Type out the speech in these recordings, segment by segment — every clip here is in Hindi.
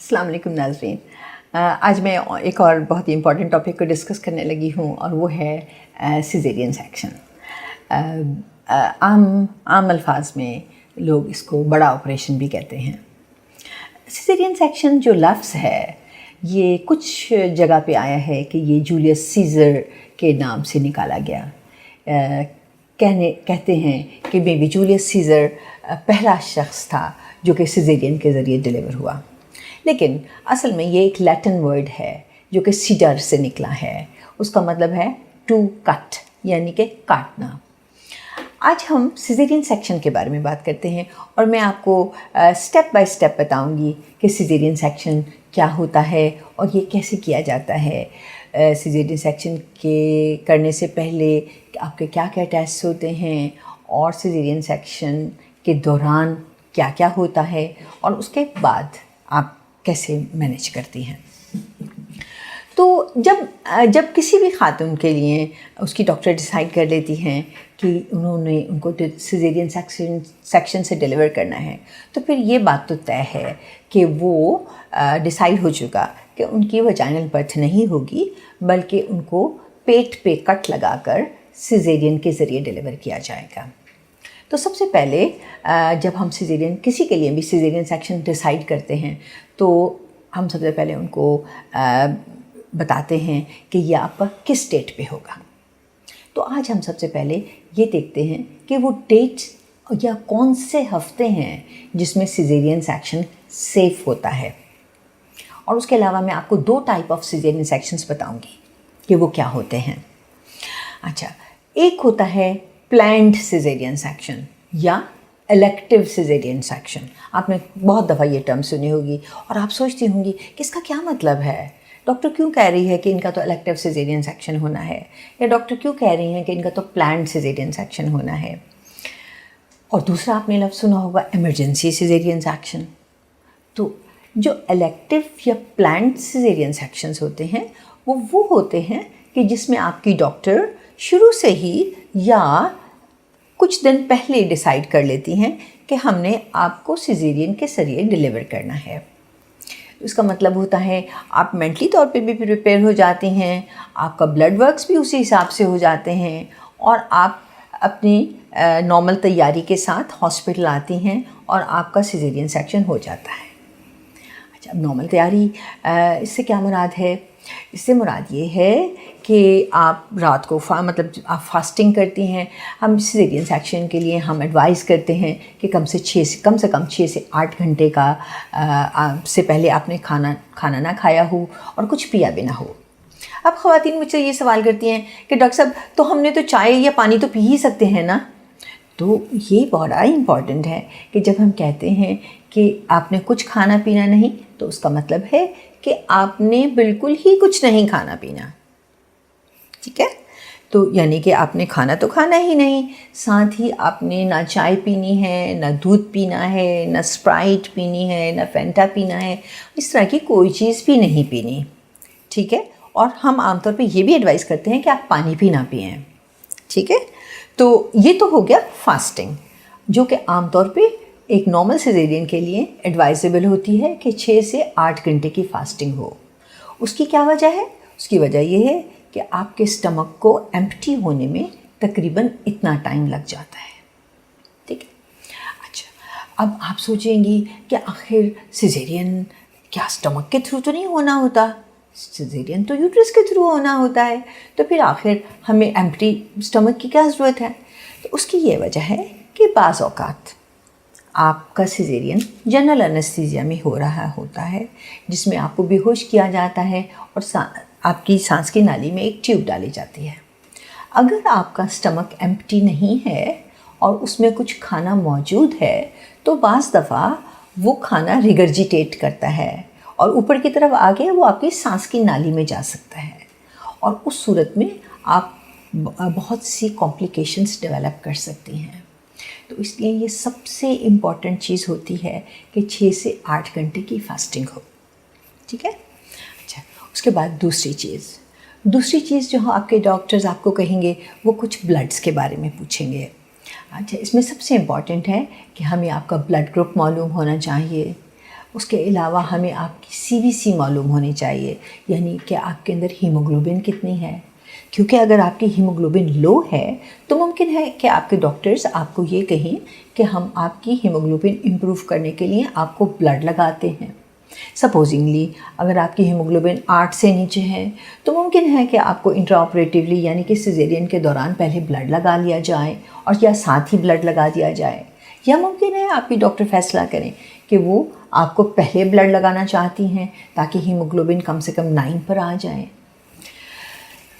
अस्सलाम वालेकुम नाज़रीन। आज मैं एक और बहुत ही इम्पॉर्टेंट टॉपिक को डिस्कस करने लगी हूँ और वो है सिज़ेरियन सेक्शन। आम अल्फाज में लोग इसको बड़ा ऑपरेशन भी कहते हैं। सिज़ेरियन सेक्शन जो लफ्ज़ है ये कुछ जगह पे आया है कि ये जूलियस सीज़र के नाम से निकाला गया। कहते हैं कि बेबी जूलियस सीज़र पहला शख्स था जो कि सिज़ेरियन के ज़रिए डिलीवर हुआ, लेकिन असल में ये एक लैटिन वर्ड है जो कि सीडर से निकला है। उसका मतलब है टू कट, यानी कि काटना। आज हम सिज़ेरियन सेक्शन के बारे में बात करते हैं और मैं आपको स्टेप बाय स्टेप बताऊंगी कि सिज़ेरियन सेक्शन क्या होता है और ये कैसे किया जाता है। सिज़ेरियन सेक्शन के करने से पहले आपके क्या क्या टेस्ट होते हैं और सिज़ेरियन सेक्शन के दौरान क्या क्या होता है और उसके बाद आप कैसे मैनेज करती हैं। तो जब किसी भी खातून के लिए उसकी डॉक्टर डिसाइड कर लेती हैं कि उनको सिज़ेरियन सेक्शन से डिलीवर करना है, तो फिर ये बात तो तय है कि वो डिसाइड हो चुका कि उनकी वजाइनल बर्थ नहीं होगी, बल्कि उनको पेट पे कट लगाकर सिज़ेरियन के ज़रिए डिलीवर किया जाएगा। तो सबसे पहले जब हम सिज़ेरियन किसी के लिए भी सिज़ेरियन सेक्शन डिसाइड करते हैं तो हम सबसे पहले उनको बताते हैं कि यह आपका किस डेट पे होगा। तो आज हम सबसे पहले ये देखते हैं कि वो डेट या कौन से हफ्ते हैं जिसमें सिज़ेरियन सेक्शन सेफ़ होता है। और उसके अलावा मैं आपको 2 टाइप ऑफ सिज़ेरियन सेक्शंस बताऊंगी कि वो क्या होते हैं। अच्छा, एक होता है प्लान्ड सिज़ेरियन सेक्शन या इलेक्टिव सिज़ेरियन सेक्शन। आपने बहुत दफ़ा ये टर्म सुनी होगी और आप सोचती होंगी कि इसका क्या मतलब है। डॉक्टर क्यों कह रही है कि इनका तो इलेक्टिव सिज़ेरियन सेक्शन होना है, या डॉक्टर क्यों कह रही हैं कि इनका तो प्लान्ड सिज़ेरियन सेक्शन होना है। और दूसरा आपने लफ्ज़ सुना होगा इमरजेंसी सिज़ेरियन सेक्शन। तो जो इलेक्टिव या प्लान्ड सिज़ेरियन सेक्शंस होते हैं वो होते हैं कि जिसमें आपकी डॉक्टर शुरू से ही या कुछ दिन पहले डिसाइड कर लेती हैं कि हमने आपको सिज़ेरियन के ज़रिए डिलीवर करना है। इसका मतलब होता है आप मेंटली तौर पे भी प्रिपेयर हो जाती हैं, आपका ब्लड वर्क्स भी उसी हिसाब से हो जाते हैं और आप अपनी नॉर्मल तैयारी के साथ हॉस्पिटल आती हैं और आपका सिज़ेरियन सेक्शन हो जाता है। अच्छा, अब नॉर्मल तैयारी इससे क्या मुराद है? इससे मुराद ये है कि आप रात को मतलब आप फास्टिंग करती हैं। हम सिज़ेरियन सेक्शन के लिए हम एडवाइस करते हैं कि कम से कम 6 से 8 घंटे का से पहले आपने खाना ना खाया हो और कुछ पिया भी ना हो। अब ख़वातीन मुझसे ये सवाल करती हैं कि डॉक्टर साहब, तो हमने तो चाय या पानी तो पी ही सकते हैं ना। तो ये बड़ा इम्पॉर्टेंट है कि जब हम कहते हैं कि आपने कुछ खाना पीना नहीं, तो उसका मतलब है कि आपने बिल्कुल ही कुछ नहीं खाना पीना। ठीक है, तो यानी कि आपने खाना तो खाना ही नहीं, साथ ही आपने ना चाय पीनी है, ना दूध पीना है, ना स्प्राइट पीनी है, ना फेंटा पीना है, इस तरह की कोई चीज़ भी नहीं पीनी। ठीक है, और हम आमतौर पे ये भी एडवाइस करते हैं कि आप पानी भी ना पिएं। ठीक है, तो ये तो हो गया फास्टिंग, जो कि आमतौर पे एक नॉर्मल सिज़ेरियन के लिए एडवाइजेबल होती है कि 6 से 8 घंटे की फास्टिंग हो। उसकी क्या वजह है? उसकी वजह ये है कि आपके स्टमक को एम्प्टी होने में तकरीबन इतना टाइम लग जाता है। ठीक है, अच्छा, अब आप सोचेंगी कि आखिर सिज़ेरियन क्या स्टमक के थ्रू तो नहीं होना होता? सिज़ेरियन तो यूट्रस के थ्रू होना होता है, तो फिर आखिर हमें एम्प्टी स्टमक की क्या ज़रूरत है? तो उसकी ये वजह है कि बाज़ औक़ात आपका सिज़ेरियन जनरल एनेस्थीसिया में हो रहा होता है, जिसमें आपको बेहोश किया जाता है और आपकी सांस की नाली में एक ट्यूब डाली जाती है। अगर आपका स्टमक एम्प्टी नहीं है और उसमें कुछ खाना मौजूद है, तो बाज़ दफ़ा वो खाना रिगर्जिटेट करता है और ऊपर की तरफ आगे वो आपकी सांस की नाली में जा सकता है और उस सूरत में आप बहुत सी कॉम्प्लिकेशंस डेवलप कर सकती हैं। तो इसलिए ये सबसे इम्पॉर्टेंट चीज़ होती है कि 6 से 8 घंटे की फास्टिंग हो। ठीक है, अच्छा, उसके बाद दूसरी चीज़ जो आपके डॉक्टर्स आपको कहेंगे वो कुछ ब्लड्स के बारे में पूछेंगे। अच्छा, इसमें सबसे इम्पॉर्टेंट है कि हमें आपका ब्लड ग्रुप मालूम होना चाहिए। उसके अलावा हमें आपकी सीवीसी मालूम होनी चाहिए, यानी कि आपके अंदर हीमोग्लोबिन कितनी है। क्योंकि अगर आपकी हीमोग्लोबिन लो है तो मुमकिन है कि आपके डॉक्टर्स आपको ये कहें कि हम आपकी हीमोग्लोबिन इम्प्रूव करने के लिए आपको ब्लड लगाते हैं। सपोजिंगली अगर आपकी हीमोग्लोबिन 8 से नीचे है तो मुमकिन है कि आपको इंट्राऑपरेटिवली यानी कि सिजेरियन के दौरान पहले ब्लड लगा लिया जाए और या साथ ही ब्लड लगा दिया जाए, या मुमकिन है आपकी डॉक्टर फैसला करें कि वो आपको पहले ब्लड लगाना चाहती हैं ताकि हीमोग्लोबिन कम से कम 9 पर आ जाए।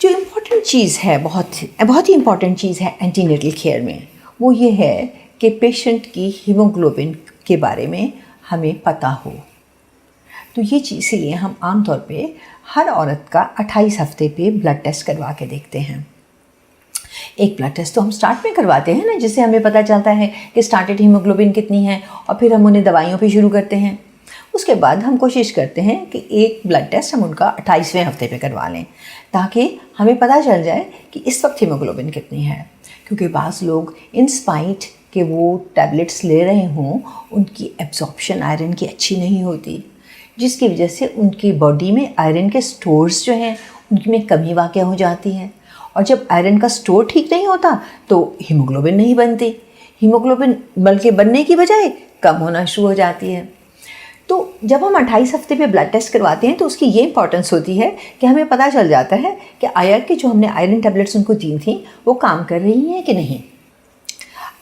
जो इम्पॉर्टेंट चीज़ है, बहुत ही इम्पॉर्टेंट चीज़ है एंटीनेटल केयर में, वो ये है कि पेशेंट की हीमोग्लोबिन के बारे में हमें पता हो। तो ये चीज़ इसीलिए हम आम तौर पे हर औरत का 28 हफ्ते पे ब्लड टेस्ट करवा के देखते हैं। एक ब्लड टेस्ट तो हम स्टार्ट में करवाते हैं ना, जिससे हमें पता चलता है कि स्टार्टेड हीमोग्लोबिन कितनी है, और फिर हम उन्हें दवाइयों पे शुरू करते हैं। उसके बाद हम कोशिश करते हैं कि एक ब्लड टेस्ट हम उनका 28वें हफ्ते पे करवा लें ताकि हमें पता चल जाए कि इस वक्त हीमोग्लोबिन कितनी है। क्योंकि बाज़ लोग इन स्पाइट कि वो टैबलेट्स ले रहे हों, उनकी एब्जॉर्प्शन आयरन की अच्छी नहीं होती, जिसकी वजह से उनकी बॉडी में आयरन के स्टोर्स जो हैं उनमें कमी वाक़या हो जाती है। और जब आयरन का स्टोर ठीक नहीं होता तो हीमोग्लोबिन नहीं बनती, हीमोग्लोबिन बल्कि बनने की बजाय कम होना शुरू हो जाती है। तो जब हम 28 हफ्ते पे ब्लड टेस्ट करवाते हैं तो उसकी ये इंपॉर्टेंस होती है कि हमें पता चल जाता है कि आया कि जो हमने आयरन टैबलेट्स उनको दी थी वो काम कर रही हैं कि नहीं।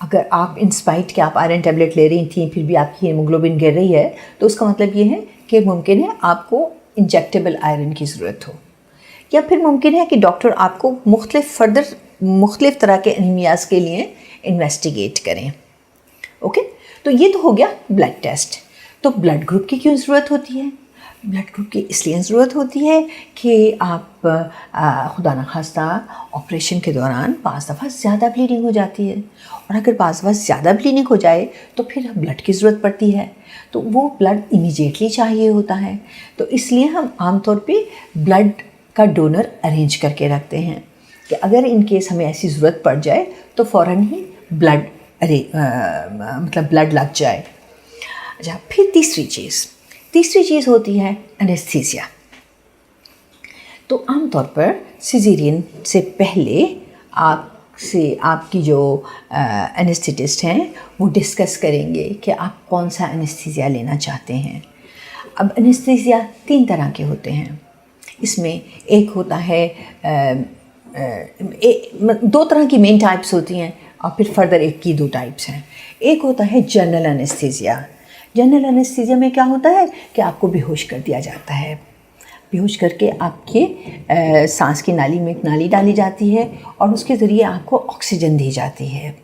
अगर आप इन स्पाइट के आप आयरन टैबलेट ले रही थी फिर भी आपकी हीमोग्लोबिन गिर रही है तो उसका मतलब ये है कि मुमकिन है आपको इंजेक्टेबल आयरन की ज़रूरत हो, या फिर मुमकिन है कि डॉक्टर आपको मुख्तलिफ तरह के एनीमियाज के लिए इन्वेस्टिगेट करें। ओके, तो ये तो हो गया ब्लड टेस्ट। तो ब्लड ग्रुप की क्यों ज़रूरत होती है? ब्लड ग्रुप की इसलिए ज़रूरत होती है कि आप खुदा न खास्ता ऑपरेशन के दौरान बाज़ दफ़ा ज़्यादा ब्लीडिंग हो जाती है, और अगर बाज़ दफ़ा ज़्यादा ब्लीडिंग हो जाए तो फिर ब्लड की ज़रूरत पड़ती है, तो वो ब्लड इमीडिएटली चाहिए होता है। तो इसलिए हम आमतौर पे ब्लड का डोनर अरेंज करके रखते हैं कि अगर इन केस हमें ऐसी ज़रूरत पड़ जाए तो फ़ौरन ही ब्लड लग जाए। अच्छा, फिर तीसरी चीज़ होती है एनेस्थीसिया। तो आमतौर पर सिजेरियन से पहले आपकी जो एनेस्थेटिस्ट हैं वो डिस्कस करेंगे कि आप कौन सा एनेस्थीसिया लेना चाहते हैं। अब एनेस्थीसिया 3 तरह के होते हैं। इसमें एक होता है 2 तरह की मेन टाइप्स होती हैं और फिर फर्दर एक की 2 टाइप्स हैं। एक होता है जनरल एनेस्थीसिया। जनरल एनेस्थीसिया में क्या होता है कि आपको बेहोश कर दिया जाता है, बेहोश करके आपके सांस की नाली में एक नाली डाली जाती है और उसके ज़रिए आपको ऑक्सीजन दी जाती है।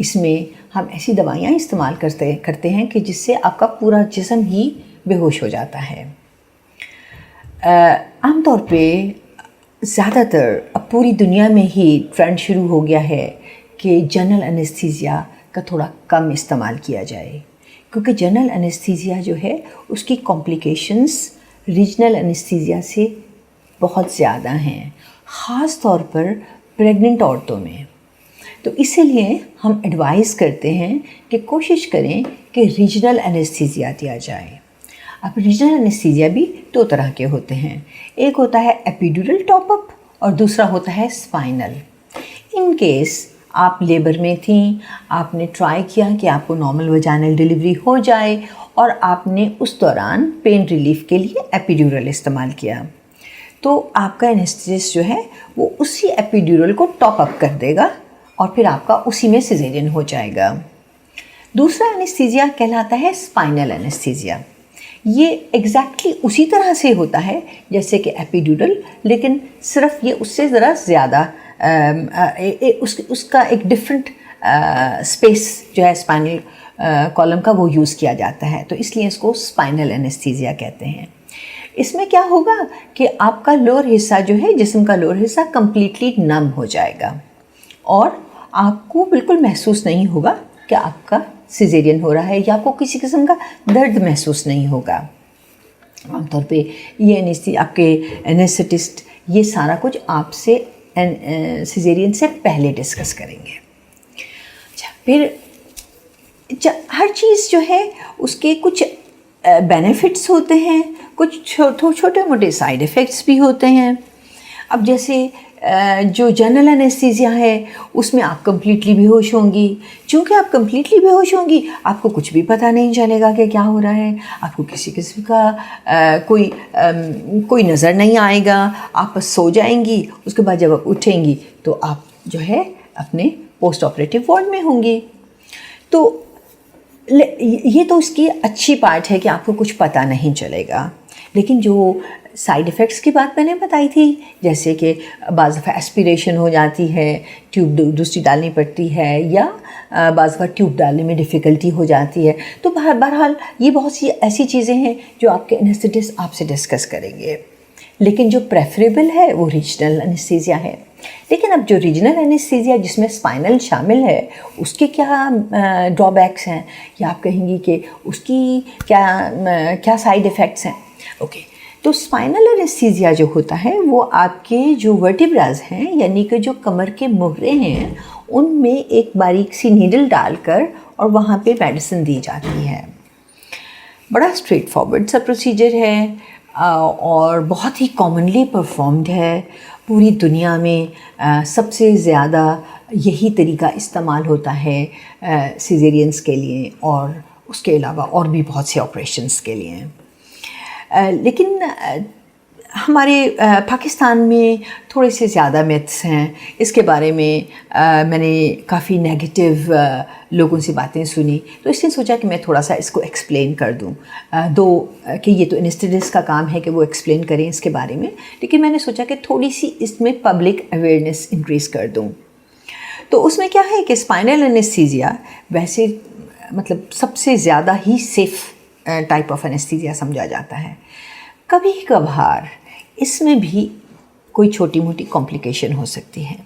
इसमें हम ऐसी दवाइयाँ इस्तेमाल करते हैं कि जिससे आपका पूरा जिस्म ही बेहोश हो जाता है। आमतौर पे ज़्यादातर अब पूरी दुनिया में ही ट्रेंड शुरू हो गया है कि जनरल एनेस्थीसिया का थोड़ा कम इस्तेमाल किया जाए, क्योंकि जनरल एनेस्थीसिया जो है उसकी कॉम्प्लिकेशंस रीजनल एनेस्थीसिया से बहुत ज़्यादा हैं, ख़ास तौर पर प्रेग्नेंट औरतों में। तो इसीलिए हम एडवाइस करते हैं कि कोशिश करें कि रीजनल एनेस्थीसिया दिया जाए। अब रीजनल एनेस्थीसिया भी 2 तरह के होते हैं, एक होता है एपिड्यूरल टॉपअप और दूसरा होता है स्पाइनल। इन केस आप लेबर में थी, आपने ट्राई किया कि आपको नॉर्मल वजाइनल डिलीवरी हो जाए और आपने उस दौरान पेन रिलीफ के लिए एपिड्यूरल इस्तेमाल किया, तो आपका एनेस्थेटिस्ट जो है वो उसी एपिड्यूरल को टॉप अप कर देगा और फिर आपका उसी में सिजेरियन हो जाएगा। दूसरा एनेस्थीसिया कहलाता है स्पाइनल एनेस्थीसिया। ये एग्जैक्टली उसी तरह से होता है जैसे कि एपिड्यूरल, लेकिन सिर्फ ये उससे ज़रा ज़्यादा उसका एक डिफरेंट स्पेस जो है स्पाइनल कॉलम का वो यूज़ किया जाता है, तो इसलिए इसको स्पाइनल एनेस्थीसिया कहते हैं। इसमें क्या होगा कि आपका लोअर हिस्सा जो है, जिस्म का लोअर हिस्सा कम्प्लीटली नम हो जाएगा और आपको बिल्कुल महसूस नहीं होगा कि आपका सिजेरियन हो रहा है या आपको किसी किस्म का दर्द महसूस नहीं होगा। आमतौर पे ये आपके एनेस्थेटिस्ट ये सारा कुछ आपसे सिजेरियन से पहले डिस्कस करेंगे। अच्छा, फिर हर चीज़ जो है उसके कुछ बेनिफिट्स होते हैं, कुछ छोटे मोटे साइड इफ़ेक्ट्स भी होते हैं। अब जैसे जो जनरल एनेस्थीसिया है उसमें आप कम्प्लीटली बेहोश होंगी। चूँकि आप कम्प्लीटली बेहोश होंगी, आपको कुछ भी पता नहीं चलेगा कि क्या हो रहा है, आपको किसी किस्म का कोई नज़र नहीं आएगा, आप बस सो जाएंगी। उसके बाद जब आप उठेंगी तो आप जो है अपने पोस्ट ऑपरेटिव वार्ड में होंगी। तो ये तो उसकी अच्छी पार्ट है कि आपको कुछ पता नहीं चलेगा। लेकिन जो साइड इफ़ेक्ट्स की बात मैंने बताई थी, जैसे कि बाज़ दफ़ा एस्पिरेशन हो जाती है, ट्यूब दूसरी डालनी पड़ती है, या बाज़ दफ़ा ट्यूब डालने में डिफ़िकल्टी हो जाती है। तो बहरहाल ये बहुत सी ऐसी चीज़ें हैं जो आपके एनेस्थेटिस्ट आपसे डिस्कस करेंगे। लेकिन जो प्रेफरेबल है वो रीजनल एनेस्थीसिया है। लेकिन अब जो रीजनल एनेस्थीसिया जिसमें स्पाइनल शामिल है, उसके क्या ड्रॉबैक्स हैं, या आप कहेंगी कि उसकी क्या साइड इफ़ेक्ट्स हैं। ओके, तो स्पाइनल एनेस्थीसिया जो होता है वो आपके जो वर्टिब्रास हैं, यानी कि जो कमर के मुहरे हैं, उनमें एक बारीक सी नीडल डालकर और वहाँ पे मेडिसिन दी जाती है। बड़ा स्ट्रेट फॉरवर्ड सा प्रोसीजर है और बहुत ही कॉमनली परफॉर्म्ड है। पूरी दुनिया में सबसे ज़्यादा यही तरीका इस्तेमाल होता है सिज़ेरियंस के लिए, और उसके अलावा और भी बहुत से ऑपरेशंस के लिए। लेकिन हमारे पाकिस्तान में थोड़े से ज़्यादा मिथ्स हैं। इसके बारे में मैंने काफ़ी नेगेटिव लोगों से बातें सुनी, तो इसलिए सोचा कि मैं थोड़ा सा इसको एक्सप्लेन कर दूं। कि ये तो एनेस्थेटिस्ट का काम है कि वो एक्सप्लेन करें इसके बारे में, लेकिन मैंने सोचा कि थोड़ी सी इसमें पब्लिक अवेयरनेस इंक्रीज़ कर दूं। तो उसमें क्या है कि स्पाइनल एनेस्थीसिया वैसे मतलब सबसे ज़्यादा ही सेफ़ टाइप ऑफ एनेस्थीसिया समझा जाता है। कभी कभार इसमें भी कोई छोटी मोटी कॉम्प्लिकेशन हो सकती है।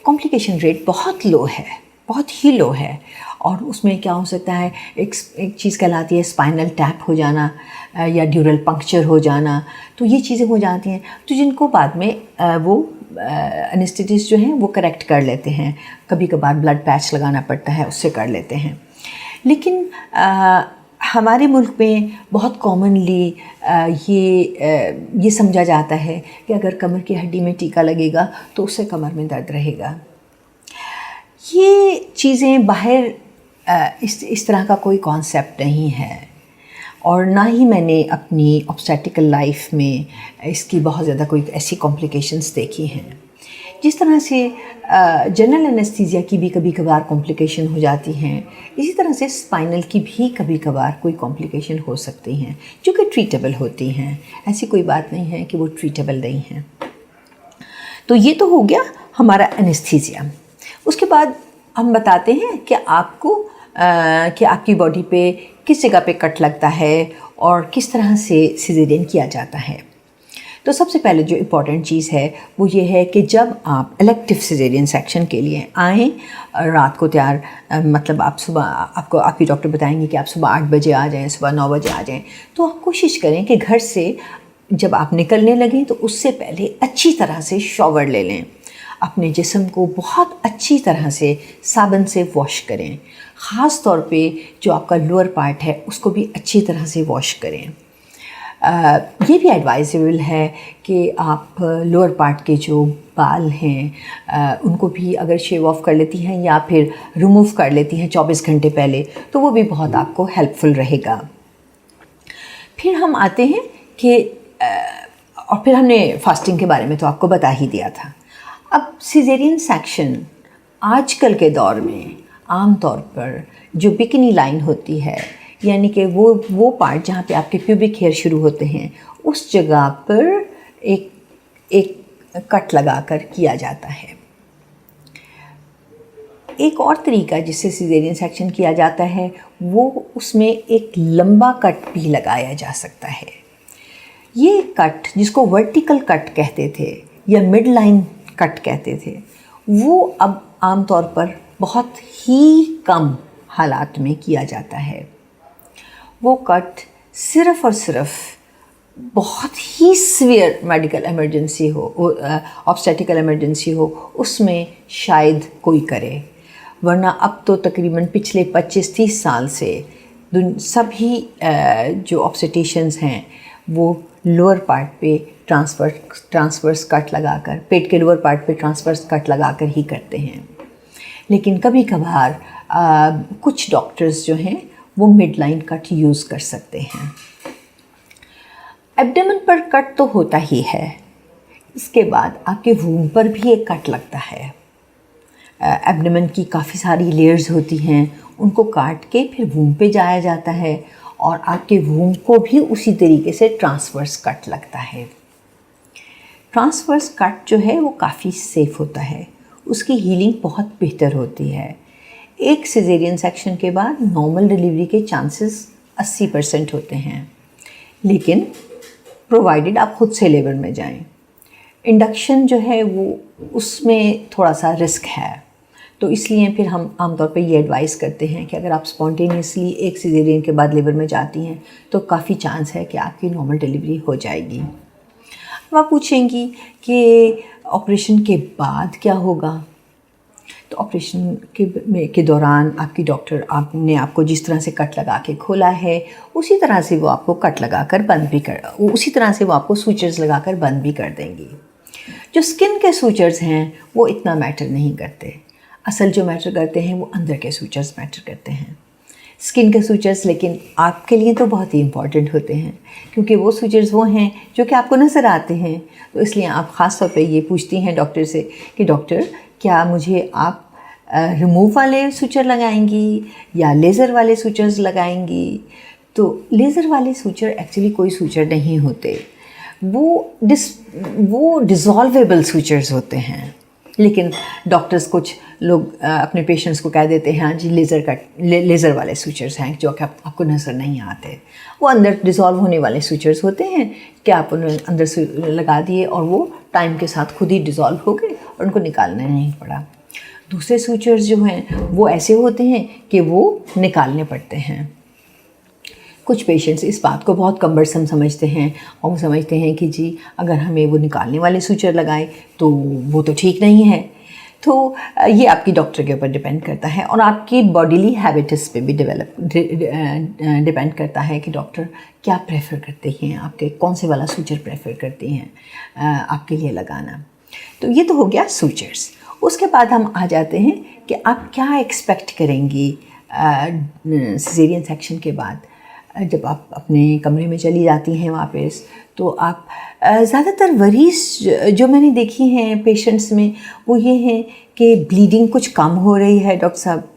कॉम्प्लिकेशन रेट बहुत लो है, बहुत ही लो है। और उसमें क्या हो सकता है, एक चीज़ कहलाती है स्पाइनल टैप हो जाना या ड्यूरल पंक्चर हो जाना। तो ये चीज़ें हो जाती हैं, तो जिनको बाद में वो एनेस्थेटिस्ट जो हैं वो करेक्ट कर लेते हैं। कभी कभार ब्लड पैच लगाना पड़ता है, उससे कर लेते हैं। लेकिन हमारे मुल्क में बहुत कॉमनली ये समझा जाता है कि अगर कमर की हड्डी में टीका लगेगा तो उससे कमर में दर्द रहेगा। ये चीज़ें बाहर इस तरह का कोई कॉन्सेप्ट नहीं है, और ना ही मैंने अपनी ऑब्स्टेट्रिकल लाइफ में इसकी बहुत ज़्यादा कोई ऐसी कॉम्प्लिकेशंस देखी हैं। जिस तरह से जनरल एनेस्थीसिया की भी कभी कभार कॉम्प्लिकेशन हो जाती हैं, इसी तरह से स्पाइनल की भी कभी कभार कोई कॉम्प्लिकेशन हो सकती हैं जो कि ट्रीटेबल होती हैं। ऐसी कोई बात नहीं है कि वो ट्रीटेबल नहीं हैं। तो ये तो हो गया हमारा एनेस्थीसिया। उसके बाद हम बताते हैं कि आपकी बॉडी पे किस जगह पे कट लगता है और किस तरह से सिज़ेरियन किया जाता है। तो सबसे पहले जो इम्पॉर्टेंट चीज़ है वो ये है कि जब आप इलेक्टिव सिज़ेरियन सेक्शन के लिए आएँ, रात को तैयार मतलब आप सुबह आपकी डॉक्टर बताएंगे कि आप सुबह 8 बजे आ जाएँ, सुबह 9 बजे आ जाएँ। तो आप कोशिश करें कि घर से जब आप निकलने लगें तो उससे पहले अच्छी तरह से शॉवर ले लें। अपने जिस्म को बहुत अच्छी तरह से साबुन से वॉश करें। ख़ास तौर पे जो आपका लोअर पार्ट है उसको भी अच्छी तरह से वॉश करें। ये भी एडवाइजेबल है कि आप लोअर पार्ट के जो बाल हैं उनको भी अगर शेव ऑफ कर लेती हैं या फिर रिमूव कर लेती हैं 24 घंटे पहले, तो वो भी बहुत आपको हेल्पफुल रहेगा। फिर हम आते हैं कि और फिर हमने फास्टिंग के बारे में तो आपको बता ही दिया था। अब सिज़ेरियन सेक्शन आजकल के दौर में आम तौर पर जो बिकिनी लाइन होती है, यानी कि वो पार्ट जहाँ पे आपके प्यूबिक हेयर शुरू होते हैं, उस जगह पर एक कट लगाकर किया जाता है। एक और तरीका जिससे सिज़ेरियन सेक्शन किया जाता है वो उसमें एक लंबा कट भी लगाया जा सकता है। ये कट जिसको वर्टिकल कट कहते थे या मिड लाइन कट कहते थे, वो अब आम तौर पर बहुत ही कम हालात में किया जाता है। वो कट सिर्फ़ और सिर्फ बहुत ही सीवियर मेडिकल इमरजेंसी हो, ऑब्स्टेट्रिकल इमरजेंसी हो, उसमें शायद कोई करे, वरना अब तो तकरीबन पिछले 25-30 साल से सभी जो ऑब्स्टेट्रिशियंस हैं वो लोअर पार्ट पे ट्रांसवर्स कट लगाकर, पेट के लोअर पार्ट पे ट्रांसवर्स कट लगाकर ही करते हैं। लेकिन कभी कभार कुछ डॉक्टर्स जो हैं वो मिड लाइन कट यूज़ कर सकते हैं। एब्डोमेन पर कट तो होता ही है, इसके बाद आपके वूम पर भी एक कट लगता है। एब्डोमेन की काफ़ी सारी लेयर्स होती हैं, उनको काट के फिर वूम पे जाया जाता है और आपके वूम को भी उसी तरीके से ट्रांसवर्स कट लगता है। ट्रांसवर्स कट जो है वो काफ़ी सेफ़ होता है, उसकी हीलिंग बहुत बेहतर होती है। एक सिजेरियन सेक्शन के बाद नॉर्मल डिलीवरी के चांसेस 80% होते हैं, लेकिन प्रोवाइडेड आप खुद से लेबर में जाएं। इंडक्शन जो है वो उसमें थोड़ा सा रिस्क है, तो इसलिए फिर हम आमतौर पे ये एडवाइस करते हैं कि अगर आप स्पॉन्टेनियसली एक सिजेरियन के बाद लेबर में जाती हैं तो काफ़ी चांस है कि आपकी नॉर्मल डिलीवरी हो जाएगी। अब आप पूछेंगी कि ऑपरेशन के बाद क्या होगा, तो ऑपरेशन के दौरान आपकी डॉक्टर आपने आपको जिस तरह से कट लगा के खोला है उसी तरह से वो आपको कट लगा कर बंद भी कर, उसी तरह से वो आपको सूचर्स लगा कर बंद भी कर देंगी। जो स्किन के सूचर्स हैं वो इतना मैटर नहीं करते, असल जो मैटर करते हैं वो अंदर के सूचर्स मैटर करते हैं। स्किन के सूचर्स लेकिन आपके लिए तो बहुत ही इम्पॉर्टेंट होते हैं, क्योंकि वो सूचर्स वो हैं जो कि आपको नज़र आते हैं। तो इसलिए आप ख़ास तौर पे ये पूछती हैं डॉक्टर से कि डॉक्टर क्या मुझे आप रिमूव वाले सूचर लगाएंगी या लेज़र वाले सूचर्स लगाएंगी। तो लेज़र वाले सूचर एक्चुअली कोई सूचर नहीं होते, वो डिज़ोल्वेबल सूचर्स होते हैं। लेकिन डॉक्टर्स कुछ लोग अपने पेशेंट्स को कह देते हैं हाँ जी लेज़र वाले सूचर्स हैं जो कि आपको नज़र नहीं आते। वो अंदर डिज़ोल्व होने वाले सूचर्स होते हैं कि आप उन्हें अंदर से लगा दिए और वो टाइम के साथ खुद ही डिज़ोल्व हो गए और उनको निकालना नहीं पड़ा। दूसरे सूचर्स जो हैं वो ऐसे होते हैं कि वो निकालने पड़ते हैं। कुछ पेशेंट्स इस बात को बहुत कम्बरसम समझते हैं और वो समझते हैं कि जी अगर हमें वो निकालने वाले सूचर लगाए तो वो तो ठीक नहीं है। तो ये आपकी डॉक्टर के ऊपर डिपेंड करता है और आपकी बॉडीली हैबिट्स पे भी डिपेंड करता है कि डॉक्टर क्या प्रेफर करते हैं, आपके कौन से वाला सूचर प्रेफर करती हैं आपके लिए लगाना। तो ये तो हो गया सूचर्स। उसके बाद हम आ जाते हैं कि आप क्या एक्सपेक्ट करेंगी सिजेरियन सेक्शन के बाद। जब आप अपने कमरे में चली जाती हैं वापस, तो आप ज़्यादातर वरीज जो मैंने देखी हैं पेशेंट्स में वो ये हैं कि ब्लीडिंग कुछ कम हो रही है डॉक्टर साहब।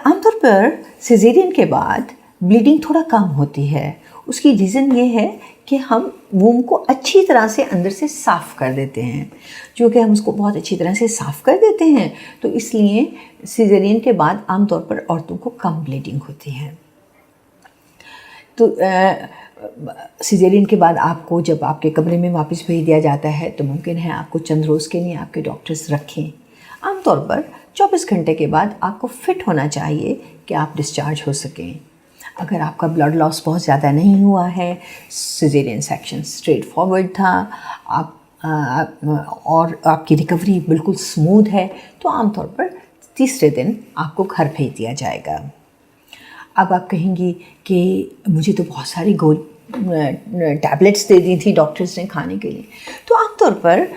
आमतौर पर सिजेरियन के बाद ब्लीडिंग थोड़ा कम होती है। उसकी रीज़न ये है कि हम वूम को अच्छी तरह से अंदर से साफ़ कर देते हैं, जो कि हम उसको बहुत अच्छी तरह से साफ़ कर देते हैं, तो इसलिए सिजेरियन के बाद आमतौर पर औरतों को कम ब्लीडिंग होती है। तो सिजेरियन के बाद आपको जब आपके कमरे में वापस भेज दिया जाता है तो मुमकिन है आपको चंद रोज़ के लिए आपके डॉक्टर्स रखें। आमतौर पर 24 घंटे के बाद आपको फिट होना चाहिए कि आप डिस्चार्ज हो सकें। अगर आपका ब्लड लॉस बहुत ज़्यादा नहीं हुआ है, सिजेरियन सेक्शन स्ट्रेट फॉरवर्ड था, और आपकी रिकवरी बिल्कुल स्मूथ है, तो आमतौर पर तीसरे दिन आपको घर भेज दिया जाएगा। अब आप कहेंगी कि मुझे तो बहुत सारी टैबलेट्स दे दी थी डॉक्टर्स ने खाने के लिए। तो आमतौर पर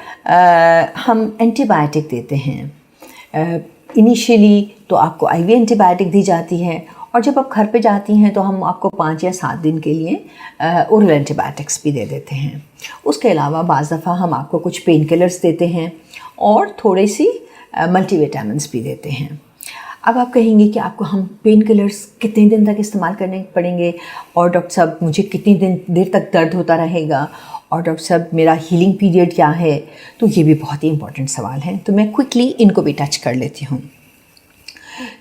हम एंटीबायोटिक देते हैं। इनिशियली तो आपको आईवी एंटीबायोटिक दी जाती है और जब आप घर पे जाती हैं तो हम आपको 5 या 7 दिन के लिए ओरल एंटीबायोटिक्स भी दे देते हैं। उसके अलावा बाज़ दफ़ा हम आपको कुछ पेन किलर्स देते हैं और थोड़ी सी मल्टीविटामिन्स भी देते हैं। अब आप कहेंगे कि आपको हम पेन किलर्स कितने दिन तक इस्तेमाल करने पड़ेंगे और डॉक्टर साहब मुझे कितनी देर तक दर्द होता रहेगा और डॉक्टर साहब मेरा हीलिंग पीरियड क्या है। तो ये भी बहुत ही इंपॉर्टेंट सवाल हैं, तो मैं क्विकली इनको भी टच कर लेती हूँ।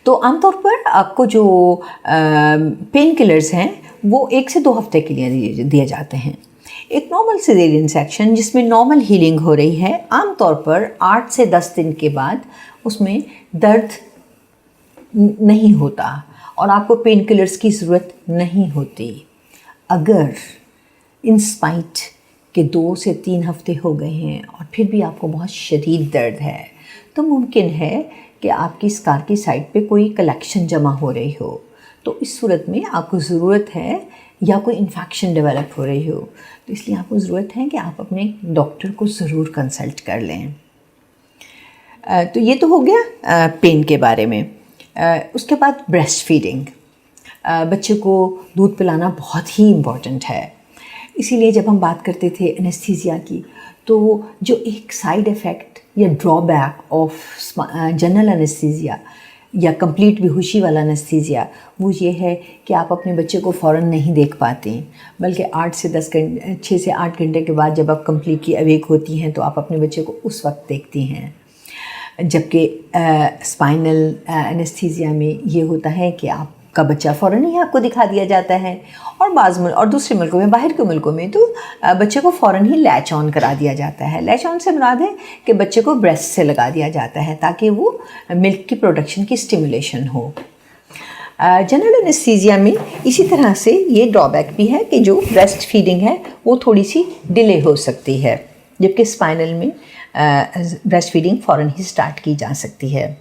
तो आमतौर पर आपको जो पेन किलर्स हैं वो 1 से 2 हफ्ते के लिए दिए जाते हैं। एक नॉर्मल सिजेरियन सेक्शन जिसमें नॉर्मल हीलिंग हो रही है, आमतौर पर 8 से 10 दिन के बाद उसमें दर्द नहीं होता और आपको पेन किलर्स की ज़रूरत नहीं होती। अगर इन स्पाइट के 2 से 3 हफ्ते हो गए हैं और फिर भी आपको बहुत शदीद दर्द है, तो मुमकिन है कि आपकी स्कार की साइड पे कोई कलेक्शन जमा हो रही हो, तो तो इस सूरत में आपको ज़रूरत है, या कोई इन्फेक्शन डेवलप हो रही हो, तो इसलिए आपको ज़रूरत है कि आप अपने डॉक्टर को ज़रूर कंसल्ट कर लें। तो ये तो हो गया पेन के बारे में। उसके बाद ब्रेस्ट फीडिंग, बच्चे को दूध पिलाना बहुत ही इम्पॉर्टेंट है। इसीलिए जब हम बात करते थे एनेस्थीसिया की, तो जो एक साइड इफ़ेक्ट या ड्रॉबैक ऑफ जनरल एनेस्थीसिया या कंप्लीट बेहोशी वाला एनेस्थीसिया, वो ये है कि आप अपने बच्चे को फ़ौरन नहीं देख पाते, बल्कि 6 से 8 घंटे के बाद जब आप कम्प्लीटली अवेक होती हैं तो आप अपने बच्चे को उस वक्त देखती हैं। जबकि स्पाइनल एनेस्थीसिया में ये होता है कि आपका बच्चा फ़ौरन ही आपको दिखा दिया जाता है, और दूसरे मुल्कों में, बाहर के मुल्कों में तो बच्चे को फ़ौरन ही लैच ऑन करा दिया जाता है। लैच ऑन से मुराद है कि बच्चे को ब्रेस्ट से लगा दिया जाता है ताकि वो मिल्क की प्रोडक्शन की स्टिमुलेशन हो। जनरल एनेस्थीसिया में इसी तरह से ये ड्रॉबैक भी है कि जो ब्रेस्ट फीडिंग है वो थोड़ी सी डिले हो सकती है, जबकि स्पाइनल में ब्रेस्ट फीडिंग फ़ौरन ही स्टार्ट की जा सकती है।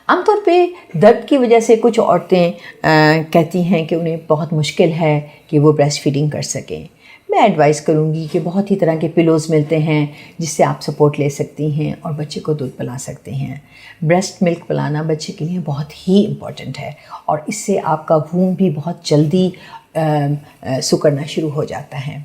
आमतौर पे दर्द की वजह से कुछ औरतें कहती हैं कि उन्हें बहुत मुश्किल है कि वो ब्रेस्ट फीडिंग कर सकें। मैं एडवाइस करूँगी कि बहुत ही तरह के पिलोज़ मिलते हैं जिससे आप सपोर्ट ले सकती हैं और बच्चे को दूध पिला सकते हैं। ब्रेस्ट मिल्क पिलाना बच्चे के लिए बहुत ही इम्पॉर्टेंट है और इससे आपका वूम भी बहुत जल्दी सुकड़ना शुरू हो जाता है।